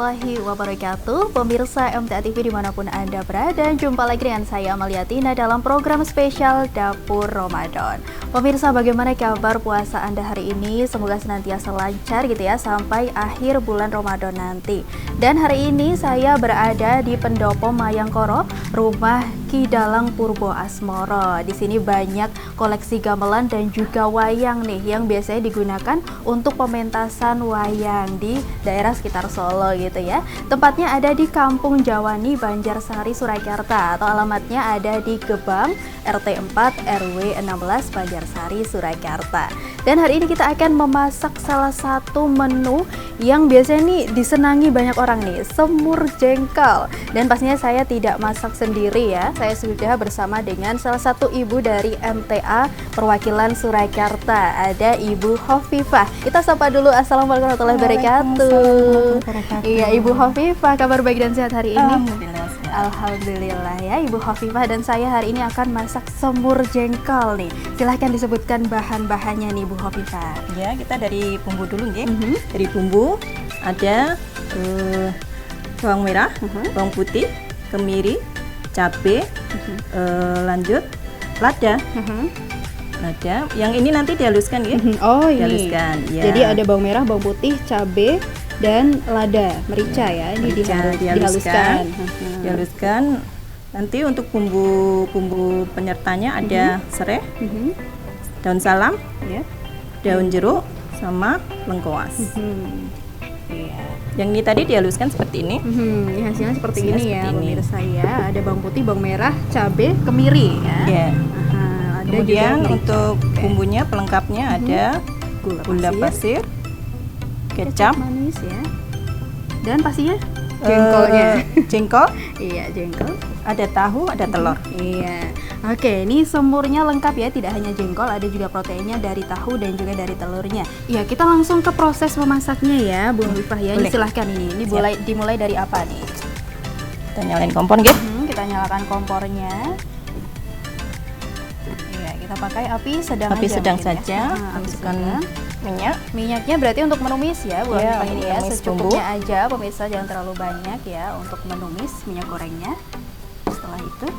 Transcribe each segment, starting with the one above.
warahmatullahi wabarakatuh. Pemirsa MTA TV dimanapun Anda berada, jumpa lagi dengan saya Amalia Tina dalam program spesial Dapur Ramadan. Pemirsa, bagaimana kabar puasa Anda hari ini? Semoga senantiasa lancar gitu ya sampai akhir bulan Ramadan nanti. Dan hari ini saya berada di Pendopo Mayangkoro, rumah Ki Dalang Purbo Asmoro. Di sini banyak koleksi gamelan dan juga wayang nih yang biasanya digunakan untuk pementasan wayang di daerah sekitar Solo gitu ya. Tempatnya ada di Kampung Jawani, Banjarsari, Surakarta, atau alamatnya ada di Gebang RT 4 RW 16 Banjarsari, Surakarta. Dan hari ini kita akan memasak salah satu menu yang biasanya nih disenangi banyak orang nih, semur jengkol. Dan pastinya saya tidak masak sendiri ya. Saya sudah bersama dengan salah satu ibu dari MTA perwakilan Surakarta, ada Ibu Hovifah. Kita sapa dulu. Assalamualaikum warahmatullahi wabarakatuh. Iya, Ibu Hovifah, kabar baik dan sehat hari ini? Alhamdulillah ya, Ibu Hovifah dan saya hari ini akan masak semur jengkol nih. Silahkan disebutkan bahan-bahannya nih, Bu Hovifah. Ya, kita dari bumbu dulu nggih. Dari bumbu ada bawang merah, bawang putih, kemiri, cabai, lanjut lada. Lada. Yang ini nanti dihaluskan ya. Oh, ini. Dihaluskan. Ya. Jadi ada bawang merah, bawang putih, cabai dan lada, merica ya. Ini dihaluskan. Dihaluskan. Nanti untuk bumbu penyertanya ada serai, daun salam, daun jeruk, sama lengkuas. Iya. Yang ini tadi dihaluskan seperti ini. Ini hasilnya seperti Hasilnya ini ya, seperti ini. pemirsa ya. Ada bawang putih, bawang merah, cabai, kemiri ya. Ya. Ada Kemudian juga untuk bumbunya pelengkapnya ada gula pasir, kecap, manis ya. Dan pastinya jengkolnya. jengkol, Iya, jengkol. ada tahu, ada telur. Iya. Oke, ini semurnya lengkap ya, tidak hanya jengkol, ada juga proteinnya dari tahu dan juga dari telurnya. Iya, kita langsung ke proses memasaknya ya, Bu Hovifah ya. Ini Boleh. silahkan ini dimulai dari apa nih? Kita nyalain kompor gitu. Kita nyalakan kompornya. Iya, kita pakai api sedang Api aja sedang mungkin ya. saja. Api Masukkan sedang. minyak. Minyaknya berarti untuk menumis ya, Bu Iya, Hovifah ini ya. menumis Secukupnya aja, pemirsa, jangan terlalu banyak ya untuk menumis minyak gorengnya. Setelah itu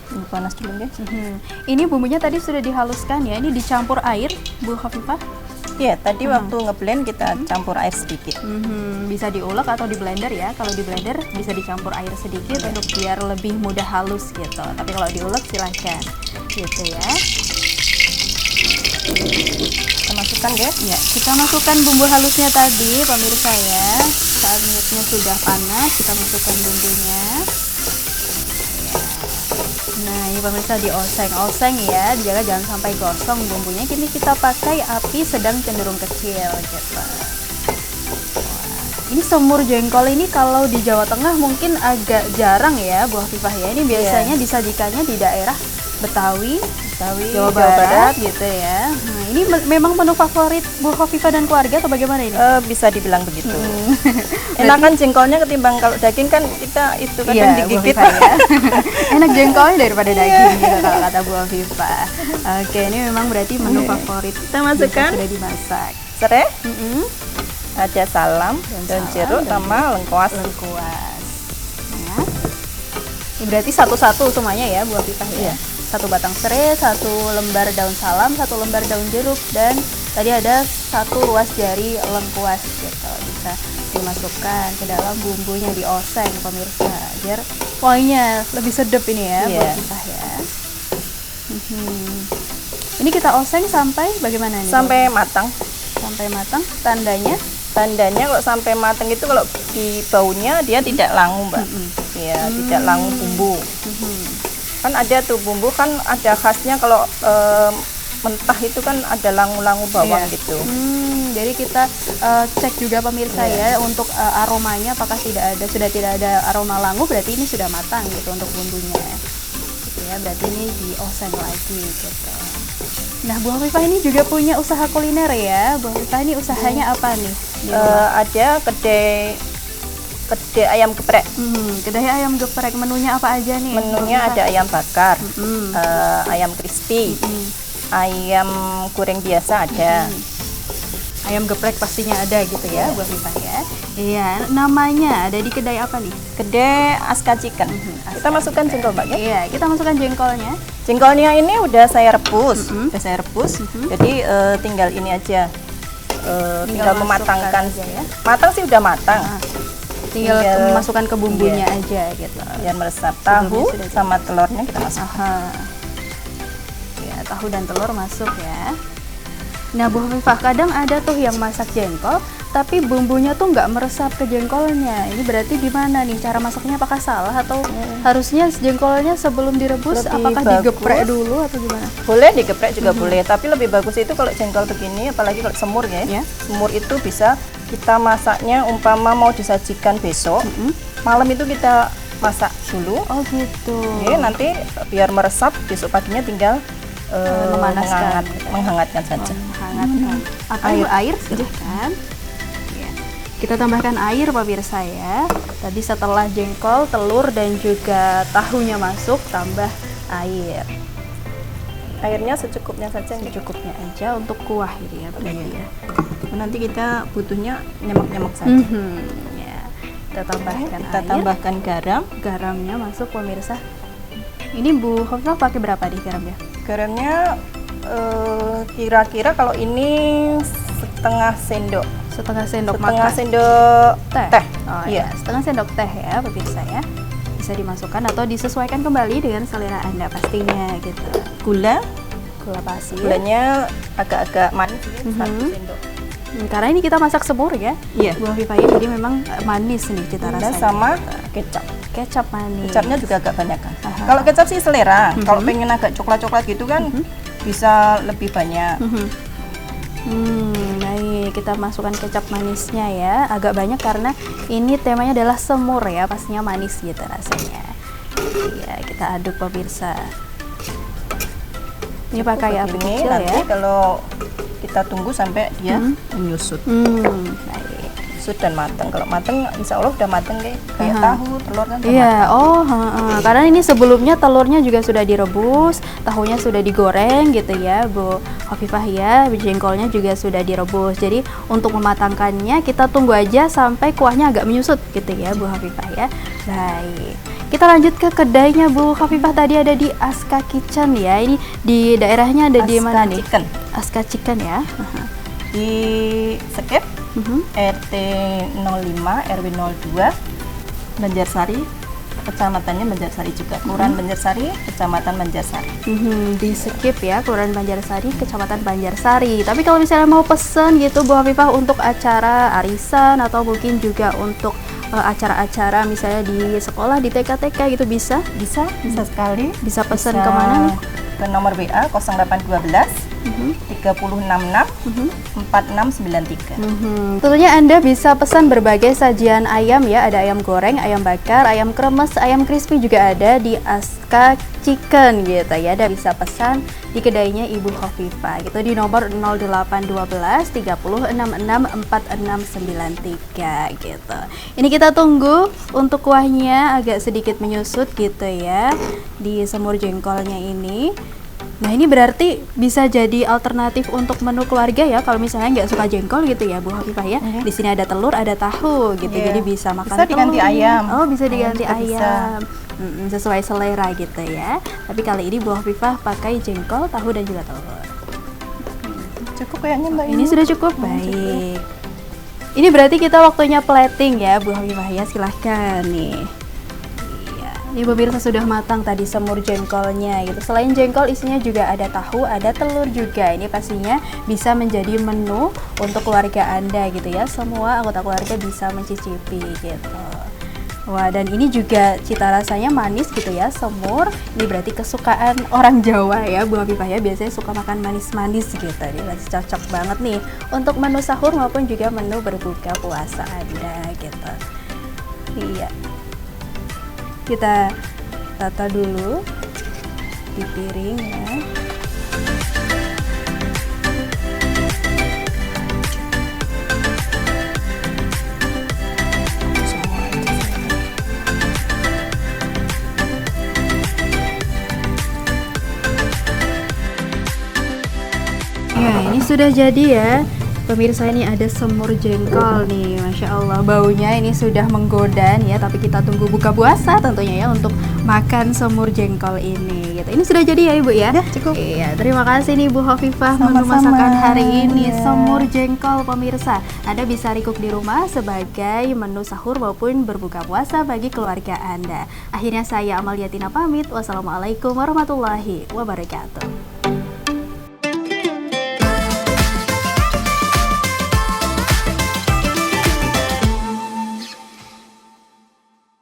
Ini panas dulu guys. ini bumbunya tadi sudah dihaluskan ya, ini dicampur air, Bu Hovifah. Iya, tadi waktu ngeblend kita campur air sedikit. Bisa diulek atau di blender ya. Kalau di blender bisa dicampur air sedikit untuk biar lebih mudah halus gitu. Tapi kalau diulek silahkan gitu ya. Kita masukkan guys. Ya, kita masukkan bumbu halusnya tadi, pemirsa ya. Saat minyaknya sudah panas, kita masukkan bumbunya. Nah, ini pemirsa dioseng-oseng ya, dijaga jangan sampai gosong bumbunya. Kini kita pakai api sedang cenderung kecil gitu. Wah, ini semur jengkol ini kalau di Jawa Tengah mungkin agak jarang ya, Bu Hovifah ya. Ini biasanya disajikannya di daerah Betawi, Jawa Barat gitu ya. Nah, ini memang menu favorit Bu Hovifah dan keluarga atau bagaimana ini? Bisa dibilang begitu. Enakan jengkolnya ketimbang kalau daging kan kita itu kadang digigit. Bu Hovifah ya. Enak jengkolnya daripada daging gitu kalau kata Bu Hovifah. Oke, ini memang berarti menu favorit. Kita masukkan Sudah dimasak. serai, ada salam, daun jeruk, dan sama lengkuas. lengkuas. Ya. Ini berarti satu-satu semuanya ya, Bu Hovifah ya. Iya. Satu batang serai, satu lembar daun salam, satu lembar daun jeruk, dan tadi ada satu ruas jari lengkuas gitu. Bisa dimasukkan ke dalam bumbunya, dioseng pemirsa biar wanginya lebih sedap ini ya, Bu Hovifah ya. Ini kita oseng sampai bagaimana nih? Sampai matang. Sampai matang. Tandanya? Tandanya kalau sampai matang itu kalau di baunya dia tidak langu, Mbak. Ya, tidak langu bumbu. Kan ada tuh bumbu kan ada khasnya kalau mentah itu kan ada langu-langu bawang gitu. Jadi kita cek juga pemirsa ya untuk aromanya apakah sudah tidak ada aroma langu, berarti ini sudah matang gitu untuk bumbunya. Gitu ya, berarti ini dioseng lagi gitu. Nah, Bu Hovifah ini juga punya usaha kuliner ya. Bu Hovifah ini usahanya apa nih? Ada kedai ayam geprek. Kedai ayam geprek, menunya apa aja nih? Menunya ada ayam bakar, ayam crispy, ayam goreng biasa ada. Ayam geprek pastinya ada gitu ya, Bu Hovifah ya. Iya, namanya ada di kedai apa nih? Kedai Aska Chicken. Kita masukkan jengkol Mbak ya. Iya, kita masukkan jengkolnya. Jengkolnya ini udah saya rebus, Jadi tinggal ini aja, tinggal mematangkan. aja ya. Matang sih udah matang. Tinggal masukkan ke bumbunya aja gitu. Biar meresap tahu sama telurnya kita masuk. Aha. Ya, tahu dan telur masuk ya. Nah, Bu Hafifah, kadang ada tuh yang masak jengkol, tapi bumbunya tuh nggak meresap ke jengkolnya. Ini berarti gimana nih? Cara masaknya apakah salah atau harusnya jengkolnya sebelum direbus Lebih apakah bagus. digeprek dulu atau gimana? Boleh digeprek juga boleh, tapi lebih bagus itu kalau jengkol begini, apalagi kalau semur ya. Ya. Semur itu bisa kita masaknya umpama mau disajikan besok, malam itu kita masak dulu. Oh gitu. Oke, nanti biar meresap, besok paginya tinggal Memanaskan. menghangatkan saja. Menghangatkan. Air silahkan. Ya. Kita tambahkan air pemirsa ya. Tadi setelah jengkol, telur dan juga tahunya masuk, tambah air. Airnya secukupnya saja. Secukupnya aja untuk kuah ini ya berarti ya. Nanti kita butuhnya nyemak-nyemak saja. Ya. Kita tambahkan Kita air. tambahkan garam. Garamnya masuk pemirsa. Ini Bu Hafifah pakai berapa nih garamnya? Garamnya kira-kira kalau ini setengah sendok. Setengah sendok Setengah makan. sendok teh. Oh Iya. ya, setengah sendok teh ya pemirsa ya. Bisa dimasukkan atau disesuaikan kembali dengan selera Anda pastinya gitu. Gula. Gula pasir. Gulanya agak-agak manis ya, 1 sendok. Karena ini kita masak semur ya. Iya. Bu Hafifah ya, jadi memang manis nih cita Dan rasanya. sama kecap. Kecap manis. Kecapnya juga agak banyak kan. Aha. Kalau kecap sih selera. Kalau pengen agak coklat-coklat gitu kan bisa lebih banyak. Baik, kita masukkan kecap manisnya ya. Agak banyak karena ini temanya adalah semur ya, pastinya manis gitu rasanya. Iya, kita aduk pemirsa. Ini pakai api Ini kecil nanti ya. kalau kita tunggu sampai dia menyusut. Baik. Menyusut dan matang. Kalau matang insya Allah udah matang kayak tahu, telur kan udah Iya, karena ini sebelumnya telurnya juga sudah direbus, tahunya sudah digoreng gitu ya, Bu Hafifah ya, jengkolnya juga sudah direbus. Jadi untuk mematangkannya kita tunggu aja sampai kuahnya agak menyusut gitu ya, Bu Hafifah ya. Baik. Kita lanjut ke kedainya Bu Hafifah, tadi ada di Aska Kitchen ya. Ini di daerahnya ada di Aska mana nih? Chicken. Aska Chicken ya. Di Sekep RT 05 RW 02 Banjarsari, kecamatannya Banjarsari juga. Kelurahan Banjarsari, kecamatan Banjarsari. Di skip ya, Kelurahan Banjarsari, Kecamatan Banjarsari. Tapi kalau misalnya mau pesen gitu Bu Hafifah untuk acara arisan atau mungkin juga untuk acara-acara misalnya di sekolah, di TK-TK gitu bisa Sekali. bisa pesan kemana nih? Ke nomor WA 0812 3066 4693. Tentunya Anda bisa pesan berbagai sajian ayam ya, ada ayam goreng, ayam bakar, ayam kremes, ayam crispy juga ada di Aska Chicken gitu ya. Anda bisa pesan di kedainya Ibu Hafifah gitu di nomor 0812 3066 4693 gitu. Ini kita tunggu untuk kuahnya agak sedikit menyusut gitu ya di semur jengkolnya ini. Nah ini berarti bisa jadi alternatif untuk menu keluarga ya kalau misalnya nggak suka jengkol gitu ya Bu Hafifah ya. Di sini ada telur, ada tahu gitu, jadi bisa makan Bisa diganti telur. ayam. Oh bisa diganti Ayam juga ayam. Sesuai selera gitu ya. Tapi kali ini Bu Hafifah pakai jengkol, tahu dan juga telur. Cukup kayaknya Mbak. Ini sudah cukup, baik. Ini berarti kita waktunya plating ya Bu Hafifah ya, silahkan nih. Ini pemirsa sudah matang tadi semur jengkolnya gitu. Selain jengkol isinya juga ada tahu, ada telur juga. Ini pastinya bisa menjadi menu untuk keluarga Anda gitu ya. Semua anggota keluarga bisa mencicipi gitu. Wah, dan ini juga cita rasanya manis gitu ya, semur. Ini berarti kesukaan orang Jawa ya Bu Hafifah ya. Biasanya suka makan manis-manis gitu. Ini masih cocok banget nih untuk menu sahur maupun juga menu berbuka puasa Anda gitu. Iya. Kita tata dulu di piring ya. Ya, ini sudah jadi ya. Pemirsa, ini ada semur jengkol nih, Masya Allah, baunya ini sudah menggoda nih ya. Tapi kita tunggu buka puasa tentunya ya untuk makan semur jengkol ini gitu. Ini sudah jadi ya Ibu ya? Ya, cukup. Iya, terima kasih nih Bu Hovifah menu Sama-sama. masakan hari ini, Iya. semur jengkol pemirsa. Anda bisa recook di rumah sebagai menu sahur maupun berbuka puasa bagi keluarga Anda. Akhirnya saya Amalia Tina pamit. Wassalamualaikum warahmatullahi wabarakatuh.